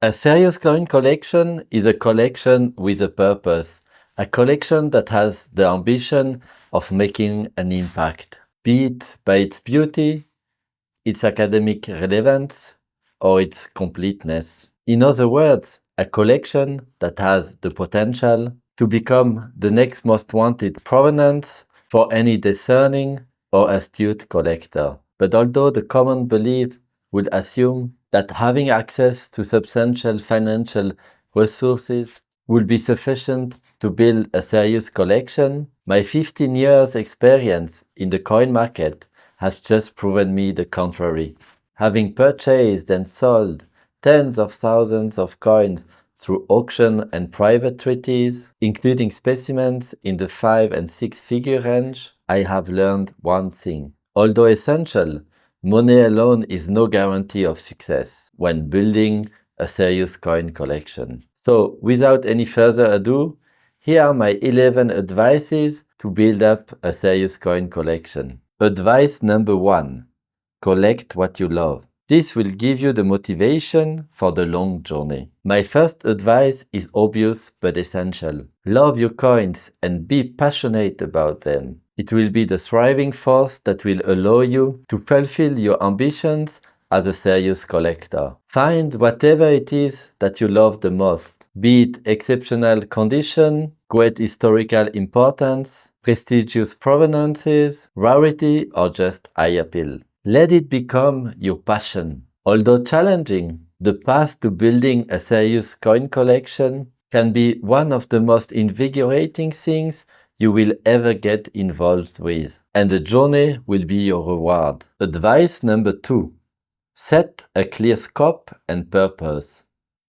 A serious coin collection is a collection with a purpose, a collection that has the ambition of making an impact, be it by its beauty, its academic relevance, or its completeness. In other words, a collection that has the potential to become the next most wanted provenance for any discerning or astute collector. But although the common belief would assume that having access to substantial financial resources would be sufficient to build a serious collection, my 15 years experience in the coin market has just proven me the contrary. Having purchased and sold tens of thousands of coins through auction and private treaties, including specimens in the 5 and 6 figure range, I have learned one thing. Although essential, money alone is no guarantee of success when building a serious coin collection. So, without any further ado, here are my 11 advices to build up a serious coin collection. Advice number 1. Collect what you love. This will give you the motivation for the long journey. My first advice is obvious but essential. Love your coins and be passionate about them. It will be the thriving force that will allow you to fulfill your ambitions as a serious collector. Find whatever it is that you love the most, be it exceptional condition, great historical importance, prestigious provenances, rarity, or just eye appeal. Let it become your passion. Although challenging, the path to building a serious coin collection can be one of the most invigorating things you will ever get involved with, and the journey will be your reward. Advice number 2. Set a clear scope and purpose.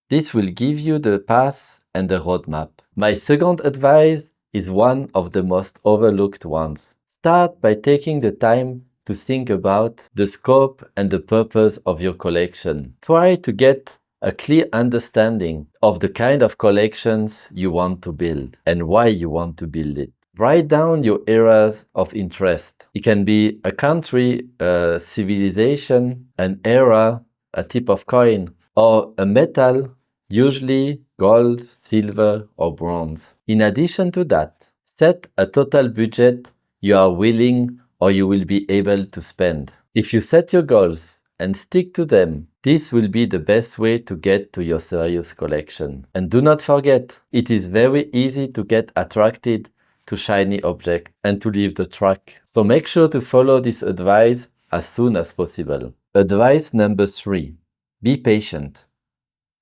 This will give you the path and the roadmap. My second advice is one of the most overlooked ones. Start by taking the time to think about the scope and the purpose of your collection. Try to get a clear understanding of the kind of collections you want to build and why you want to build it. Write down your areas of interest. It can be a country, a civilization, an era, a type of coin, or a metal, usually gold, silver, or bronze. In addition to that, set a total budget you are willing or you will be able to spend. If you set your goals and stick to them, this will be the best way to get to your serious collection. And do not forget, it is very easy to get attracted to shiny objects and to leave the track. So make sure to follow this advice as soon as possible. Advice number 3. Be patient.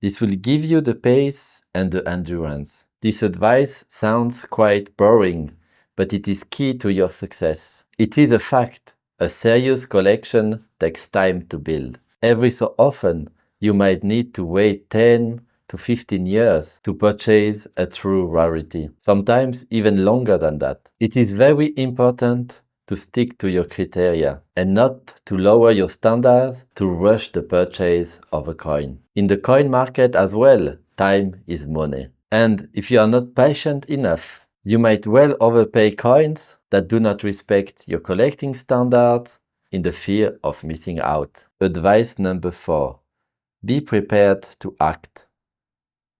This will give you the pace and the endurance. This advice sounds quite boring, but it is key to your success. It is a fact. A serious collection takes time to build. Every so often, you might need to wait 10 to 15 years to purchase a true rarity, sometimes even longer than that. It is very important to stick to your criteria and not to lower your standards to rush the purchase of a coin. In the coin market as well, time is money. And if you are not patient enough, you might well overpay coins that do not respect your collecting standards in the fear of missing out. Advice number 4. Be prepared to act.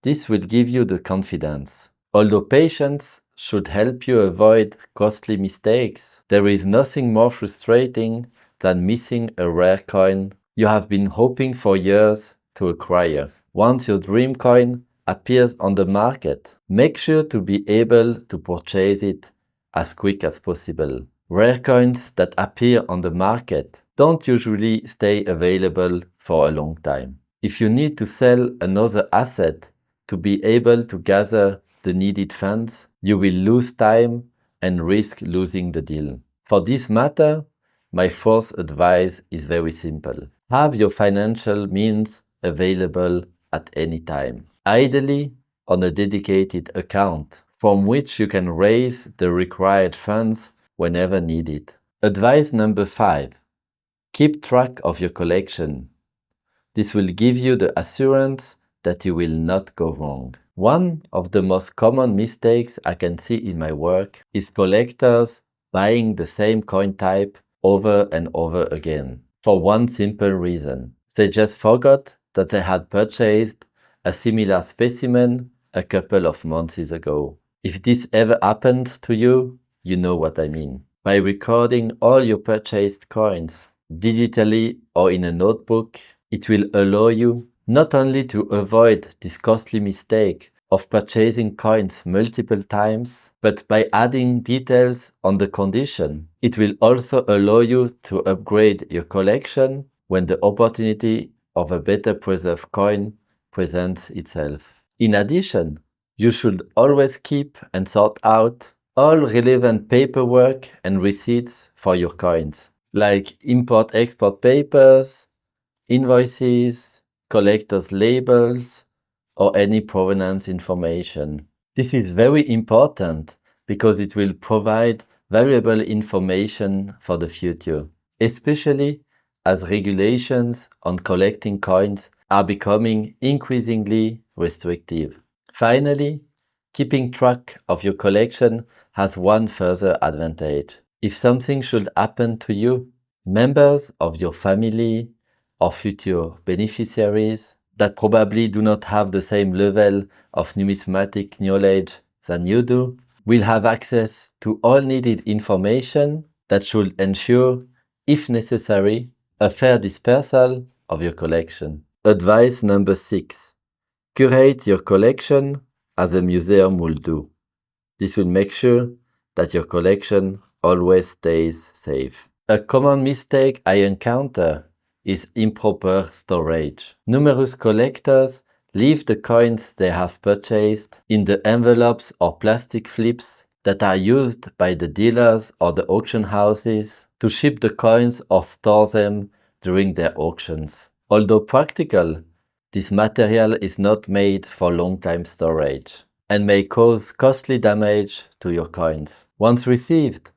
This will give you the confidence. Although patience should help you avoid costly mistakes, there is nothing more frustrating than missing a rare coin you have been hoping for years to acquire. Once your dream coin appears on the market, make sure to be able to purchase it as quick as possible. Rare coins that appear on the market don't usually stay available for a long time. If you need to sell another asset to be able to gather the needed funds, you will lose time and risk losing the deal. For this matter, my fourth advice is very simple. Have your financial means available at any time, ideally on a dedicated account from which you can raise the required funds whenever needed. Advice number 5. Keep track of your collection. This will give you the assurance that you will not go wrong. One of the most common mistakes I can see in my work is collectors buying the same coin type over and over again for one simple reason. They just forgot that they had purchased a similar specimen a couple of months ago. If this ever happened to you, you know what I mean. By recording all your purchased coins, digitally or in a notebook, it will allow you not only to avoid this costly mistake of purchasing coins multiple times, but by adding details on the condition, it will also allow you to upgrade your collection when the opportunity of a better preserved coin presents itself. In addition, you should always keep and sort out all relevant paperwork and receipts for your coins, like import-export papers, invoices, collector's labels, or any provenance information. This is very important because it will provide valuable information for the future, especially as regulations on collecting coins are becoming increasingly restrictive. Finally, keeping track of your collection has one further advantage. If something should happen to you, members of your family or future beneficiaries that probably do not have the same level of numismatic knowledge than you do will have access to all needed information that should ensure, if necessary, a fair dispersal of your collection. Advice number 6. Curate your collection as a museum will do. This will make sure that your collection always stays safe. A common mistake I encounter is improper storage. Numerous collectors leave the coins they have purchased in the envelopes or plastic flips that are used by the dealers or the auction houses to ship the coins or store them during their auctions. Although practical, this material is not made for long-time storage and may cause costly damage to your coins. Once received,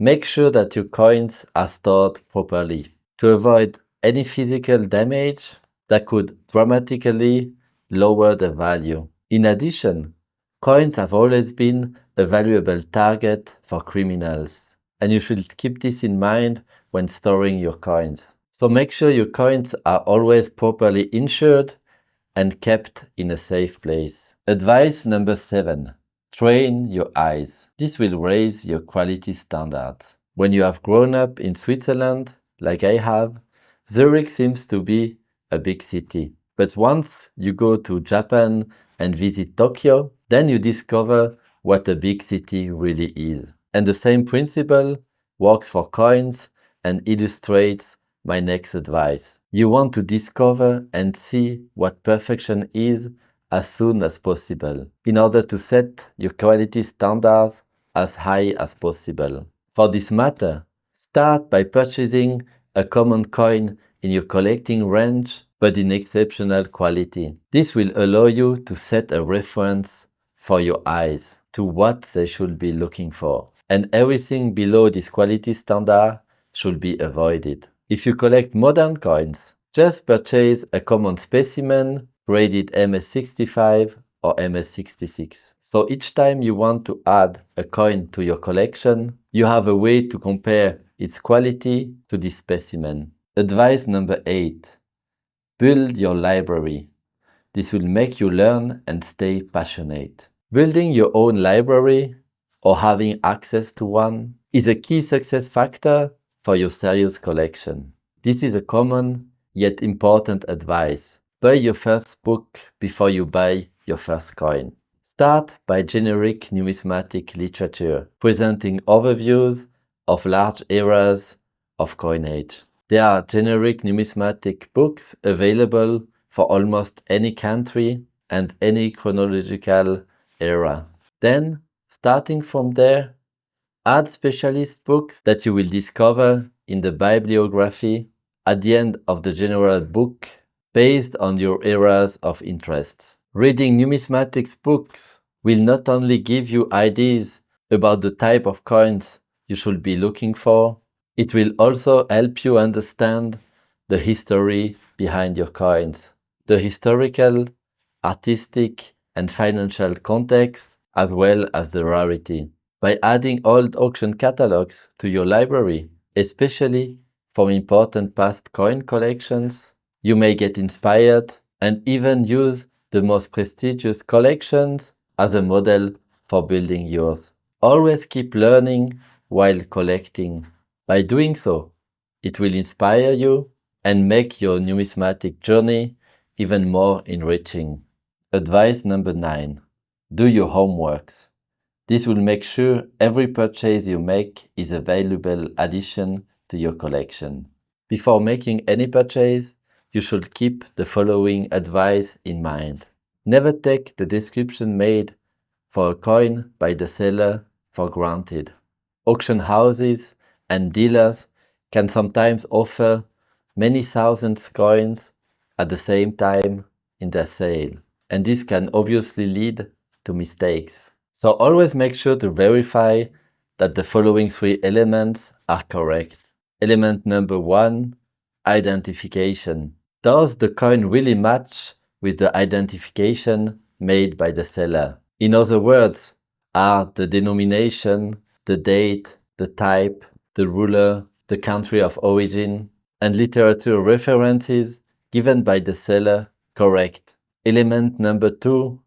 make sure that your coins are stored properly to avoid any physical damage that could dramatically lower the value. In addition, coins have always been a valuable target for criminals, and you should keep this in mind when storing your coins. So make sure your coins are always properly insured and kept in a safe place. Advice number 7. Train your eyes. This will raise your quality standards. When you have grown up in Switzerland, like I have, Zurich seems to be a big city. But once you go to Japan and visit Tokyo, then you discover what a big city really is. And the same principle works for coins and illustrates my next advice. You want to discover and see what perfection is as soon as possible in order to set your quality standards as high as possible. For this matter, start by purchasing a common coin in your collecting range but in exceptional quality. This will allow you to set a reference for your eyes to what they should be looking for, and everything below this quality standard should be avoided. If you collect modern coins, just purchase a common specimen graded MS65 or MS66. So each time you want to add a coin to your collection, you have a way to compare its quality to this specimen. Advice number 8. Build your library. This will make you learn and stay passionate. Building your own library or having access to one is a key success factor for your serious collection. This is a common yet important advice. Buy your first book before you buy your first coin. Start by generic numismatic literature, presenting overviews of large eras of coinage. There are generic numismatic books available for almost any country and any chronological era. Then, starting from there, add specialist books that you will discover in the bibliography at the end of the general book based on your areas of interest. Reading numismatics books will not only give you ideas about the type of coins you should be looking for, it will also help you understand the history behind your coins, the historical, artistic, and financial context, as well as the rarity. By adding old auction catalogs to your library, especially from important past coin collections, you may get inspired and even use the most prestigious collections as a model for building yours. Always keep learning while collecting. By doing so, it will inspire you and make your numismatic journey even more enriching. Advice number 9. Do your homeworks. This will make sure every purchase you make is a valuable addition to your collection. Before making any purchase, you should keep the following advice in mind. Never take the description made for a coin by the seller for granted. Auction houses and dealers can sometimes offer many thousands coins at the same time in their sale, and this can obviously lead to mistakes. So always make sure to verify that the following 3 elements are correct. Element number 1, identification. Does the coin really match with the identification made by the seller? In other words, are the denomination, the date, the type, the ruler, the country of origin, and literature references given by the seller correct? Element number 2,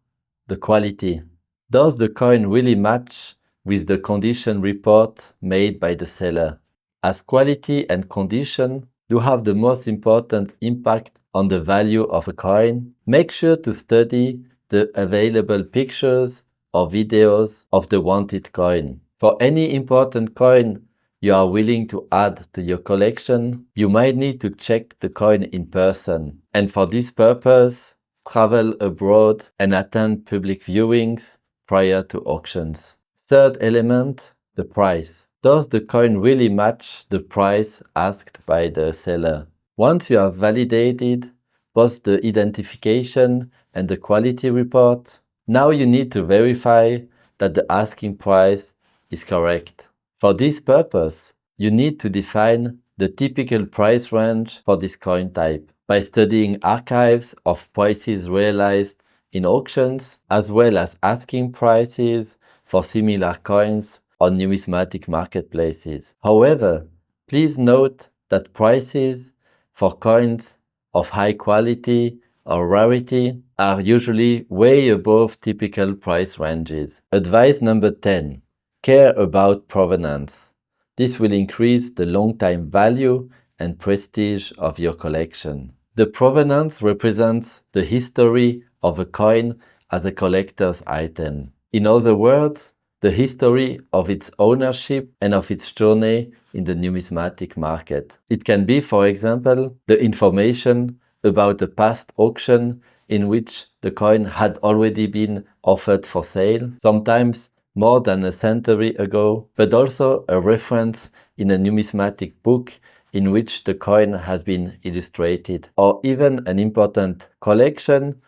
the quality. Does the coin really match with the condition report made by the seller? As quality and condition do have the most important impact on the value of a coin, make sure to study the available pictures or videos of the wanted coin. For any important coin you are willing to add to your collection, you might need to check the coin in person. And for this purpose, travel abroad and attend public viewings prior to auctions. Third element, the price. Does the coin really match the price asked by the seller? Once you have validated both the identification and the quality report, now you need to verify that the asking price is correct. For this purpose, you need to define the typical price range for this coin type by studying archives of prices realized in auctions, as well as asking prices for similar coins on numismatic marketplaces. However, please note that prices for coins of high quality or rarity are usually way above typical price ranges. Advice number 10. Care about provenance. This will increase the long-time value and prestige of your collection. The provenance represents the history of a coin as a collector's item. In other words, the history of its ownership and of its journey in the numismatic market. It can be, for example, the information about a past auction in which the coin had already been offered for sale, sometimes more than a century ago, but also a reference in a numismatic book in which the coin has been illustrated, or even an important collection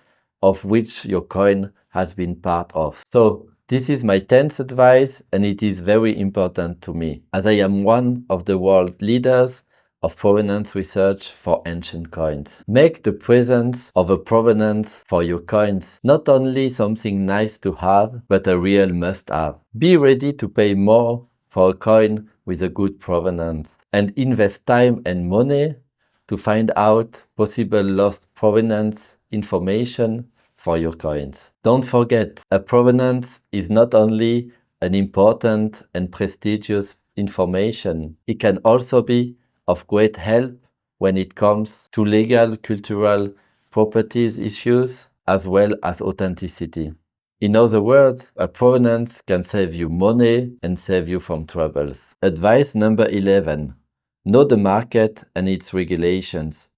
of which your coin has been part of. So, this is my 10th advice, and it is very important to me, as I am one of the world leaders of provenance research for ancient coins. Make the presence of a provenance for your coins not only something nice to have, but a real must-have. Be ready to pay more for a coin with a good provenance, and invest time and money to find out possible lost provenance information for your coins. Don't forget, a provenance is not only an important and prestigious information, it can also be of great help when it comes to legal, cultural properties issues, as well as authenticity. In other words, a provenance can save you money and save you from troubles. Advice number 11. Know the market and its regulations.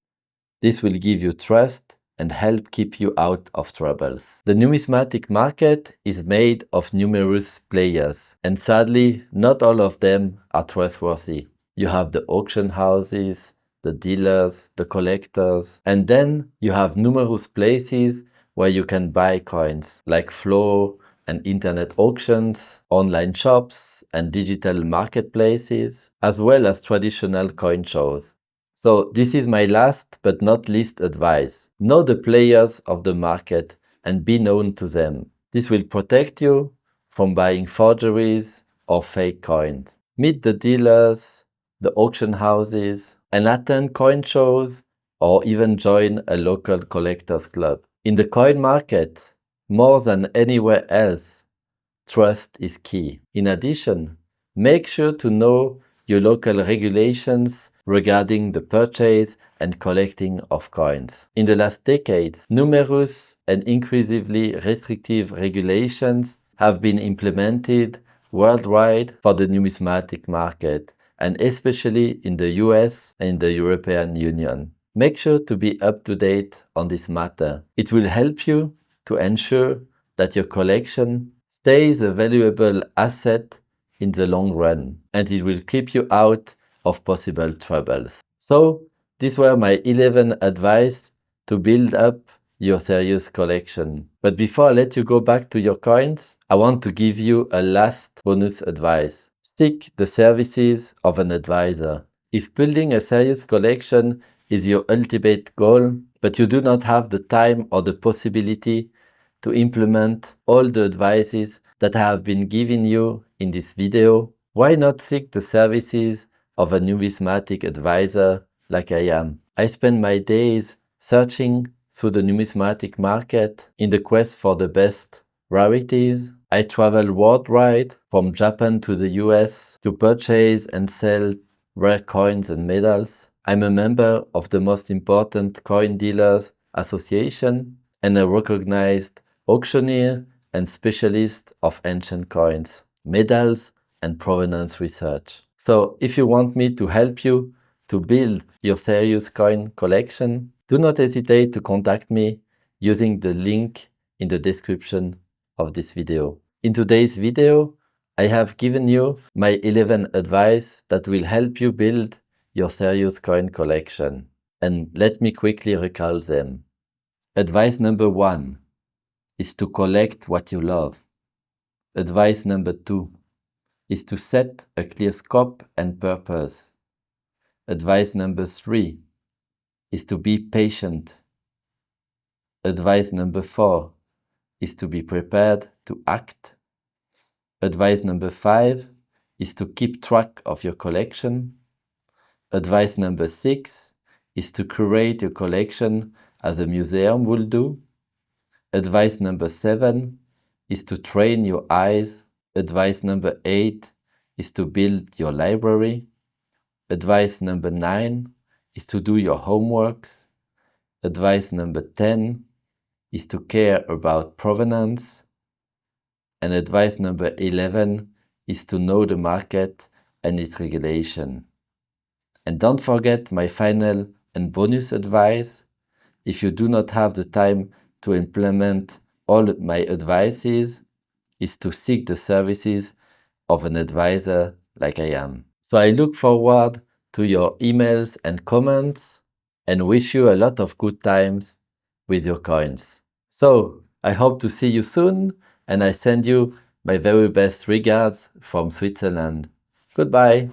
This will give you trust and help keep you out of troubles. The numismatic market is made of numerous players, and sadly, not all of them are trustworthy. You have the auction houses, the dealers, the collectors, and then you have numerous places where you can buy coins, like floor and internet auctions, online shops, and digital marketplaces, as well as traditional coin shows. So this is my last but not least advice. Know the players of the market and be known to them. This will protect you from buying forgeries or fake coins. Meet the dealers, the auction houses, and attend coin shows, or even join a local collectors club. In the coin market, more than anywhere else, trust is key. In addition, make sure to know your local regulations regarding the purchase and collecting of coins. In the last decades, numerous and increasingly restrictive regulations have been implemented worldwide for the numismatic market, and especially in the US and the European Union. Make sure to be up to date on this matter. It will help you to ensure that your collection stays a valuable asset in the long run, and it will keep you out of possible troubles. So, these were my 11 advice to build up your serious collection. But before I let you go back to your coins, I want to give you a last bonus advice. Seek the services of an advisor. If building a serious collection is your ultimate goal, but you do not have the time or the possibility to implement all the advices that I have been giving you in this video, why not seek the services of a numismatic advisor like I am? I spend my days searching through the numismatic market in the quest for the best rarities. I travel worldwide from Japan to the US to purchase and sell rare coins and medals. I'm a member of the most important coin dealers association and a recognized auctioneer and specialist of ancient coins, medals, and provenance research. So if you want me to help you to build your serious coin collection, do not hesitate to contact me using the link in the description of this video. In today's video, I have given you my 11 advice that will help you build your serious coin collection. And let me quickly recall them. Advice number 1 is to collect what you love. Advice number 2 is to set a clear scope and purpose. Advice number 3 is to be patient. Advice number 4 is to be prepared to act. Advice number 5 is to keep track of your collection. Advice number 6 is to curate your collection as a museum will do. Advice number 7 is to train your eyes. Advice number 8 is to build your library. Advice number 9 is to do your homeworks. Advice number 10 is to care about provenance. And advice number 11 is to know the market and its regulation. And don't forget my final and bonus advice. If you do not have the time to implement all my advices, is to seek the services of an advisor like I am. So I look forward to your emails and comments and wish you a lot of good times with your coins. So I hope to see you soon, and I send you my very best regards from Switzerland. Goodbye.